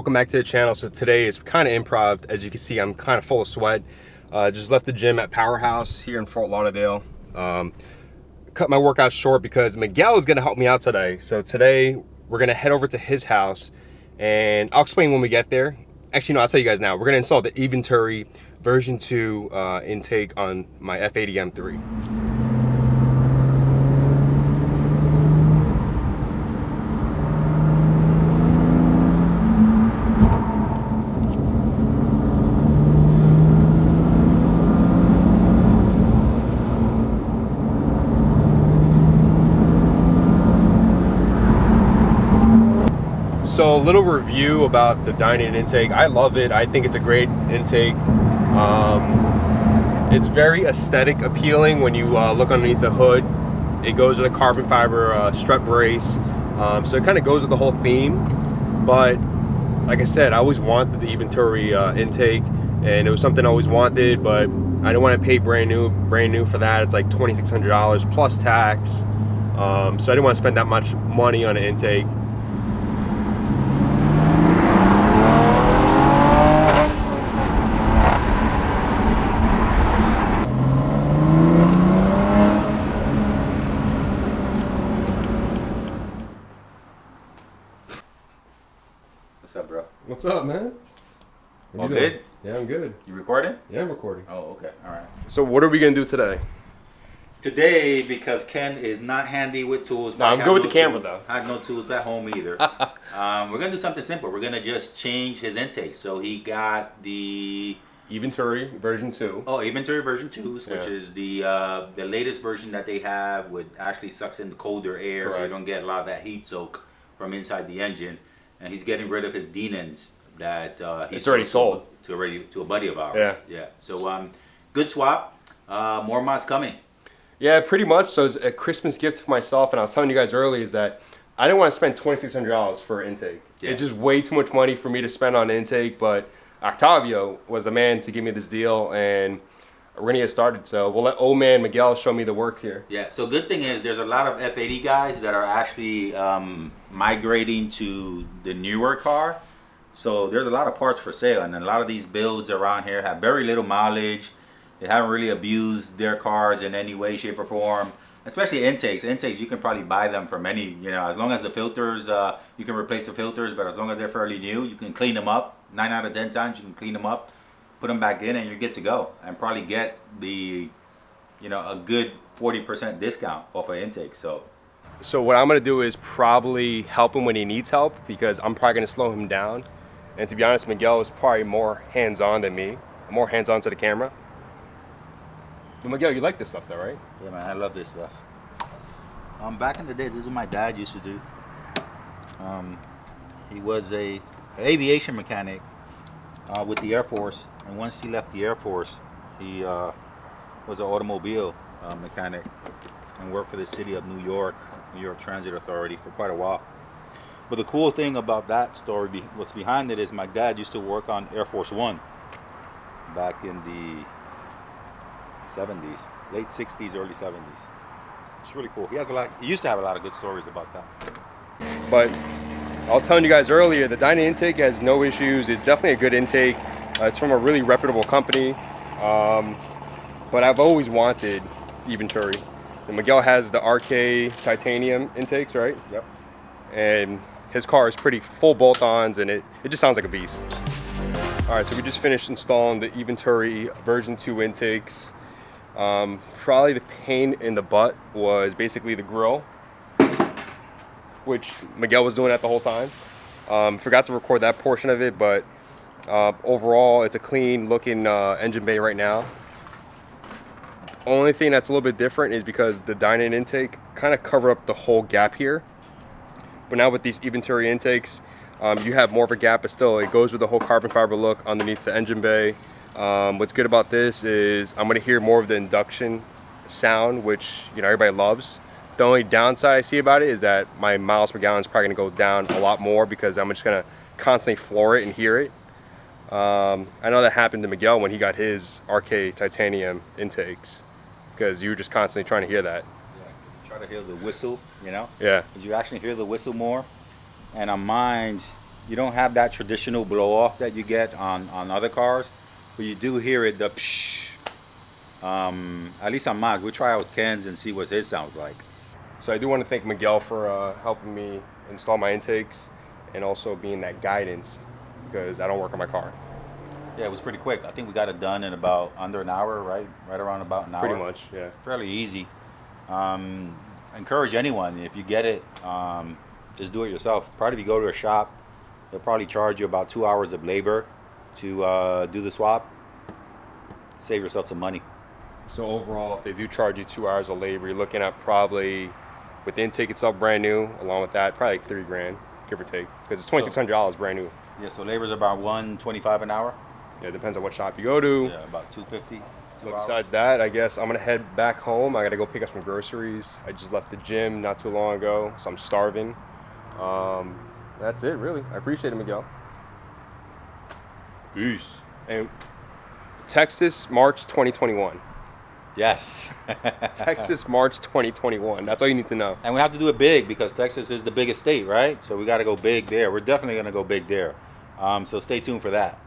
welcome back to the channel. So today is kind of improv. As you can see, I'm kind of full of sweat. Just left the gym at Powerhouse here in Fort Lauderdale. Cut my workout short because Miguel is going to help me out today. So today we're going to head over to his house, and I'll explain when we get there. Actually, no, I'll tell you guys now. We're going to install the Eventuri version 2 intake on my F80 M3. So a little review about the Dinan intake. I love it. I think it's a great intake. It's very aesthetic appealing when you look underneath the hood. It goes with a carbon fiber strut brace. So it kind of goes with the whole theme. But like I said, I always wanted the Eventuri intake, and it was something I always wanted, but I didn't want to pay brand new for that. It's like $2,600 plus tax. So I didn't want to spend that much money on an intake. What's up, bro? What's up, man? All good? Yeah, I'm good. You recording? Yeah, I'm recording. Oh, okay. All right. So what are we going to do today? Today, because Ken is not handy with tools. No, I'm good with the camera, though. I have no tools at home either. We're going to do something simple. We're going to just change his intake. So he got the Eventuri version 2. Oh, Eventuri version 2s, which is the latest version that they have, which actually sucks in the colder air. Correct. So you don't get a lot of that heat soak from inside the engine. And he's getting rid of his Dinans that it's already sold to a buddy of ours. Yeah. So good swap. More mods coming. Yeah, pretty much. So it's a Christmas gift for myself, and I was telling you guys earlier is that I didn't want to spend $2,600 for an intake. Yeah. It's just way too much money for me to spend on an intake, but Octavio was the man to give me this deal, and we're gonna get started. So we'll let old man Miguel show me the work here. Yeah. So good thing is there's a lot of F80 guys that are actually migrating to the newer car. So there's a lot of parts for sale, and a lot of these builds around here have very little mileage. They haven't really abused their cars in any way, shape, or form. Especially intakes. Intakes, you can probably buy them from any, as long as the filters, you can replace the filters, but as long as they're fairly new, you can clean them up. 9 out of 10 times, you can clean them up, put them back in, and you're good to go. And probably get the, a good 40% discount off an intake. So what I'm gonna do is probably help him when he needs help, because I'm probably gonna slow him down. And to be honest, Miguel is probably more hands-on than me. I'm more hands-on to the camera. But Miguel, you like this stuff though, right? Yeah, man, I love this stuff. Back in the day, this is what my dad used to do. He was an aviation mechanic with the Air Force, and once he left the Air Force, he was an automobile mechanic and worked for the city of New York Transit Authority for quite a while. But the cool thing about that story, what's behind it, is my dad used to work on Air Force One back in the 70s, late 60s, early 70s. It's really cool. He used to have a lot of good stories about that. But I was telling you guys earlier, the Dinan intake has no issues. It's definitely a good intake. It's from a really reputable company. But I've always wanted Eventuri. And Miguel has the RK titanium intakes, right? Yep. And his car is pretty full bolt-ons, and it just sounds like a beast. All right, so we just finished installing the Eventuri version 2 intakes. Probably the pain in the butt was basically the grill, which Miguel was doing that the whole time. Forgot to record that portion of it, but overall it's a clean looking engine bay right now. Only thing that's a little bit different is because the Dinan intake kind of covered up the whole gap here, but now with these Eventuri intakes, you have more of a gap, but still it goes with the whole carbon fiber look underneath the engine bay. What's good about this is I'm going to hear more of the induction sound, which everybody loves. The only downside I see about it is that my miles per gallon is probably going to go down a lot more, because I'm just going to constantly floor it and hear it. I know that happened to Miguel when he got his RK titanium intakes, because you were just constantly trying to hear that. Yeah, you try to hear the whistle, Yeah. But you actually hear the whistle more. And on mine, You don't have that traditional blow off that you get on other cars, but you do hear it, the psh. At least on mine. We'll try out Ken's and see what his sounds like. So I do want to thank Miguel for helping me install my intakes and also being that guidance because I don't work on my car. Yeah, it was pretty quick. I think we got it done in about under an hour, right? Right around about an hour. Pretty much, yeah. Fairly easy. Encourage anyone, if you get it, just do it yourself. Probably if you go to a shop, they'll probably charge you about 2 hours of labor to do the swap. Save yourself some money. So overall, if they do charge you 2 hours of labor, you're looking at probably, with the intake itself brand new, along with that, probably like $3,000, give or take, because it's $2,600 brand new. Yeah, so labor's about $125 an hour. Yeah, it depends on what shop you go to. Yeah, about $250. But besides that, I guess I'm gonna head back home. I gotta go pick up some groceries. I just left the gym not too long ago, so I'm starving. That's it, really. I appreciate it, Miguel. Peace. And Texas, March 2021. Yes. Texas, March 2021. That's all you need to know. And we have to do it big because Texas is the biggest state, right? So we got to go big there. We're definitely going to go big there. So stay tuned for that.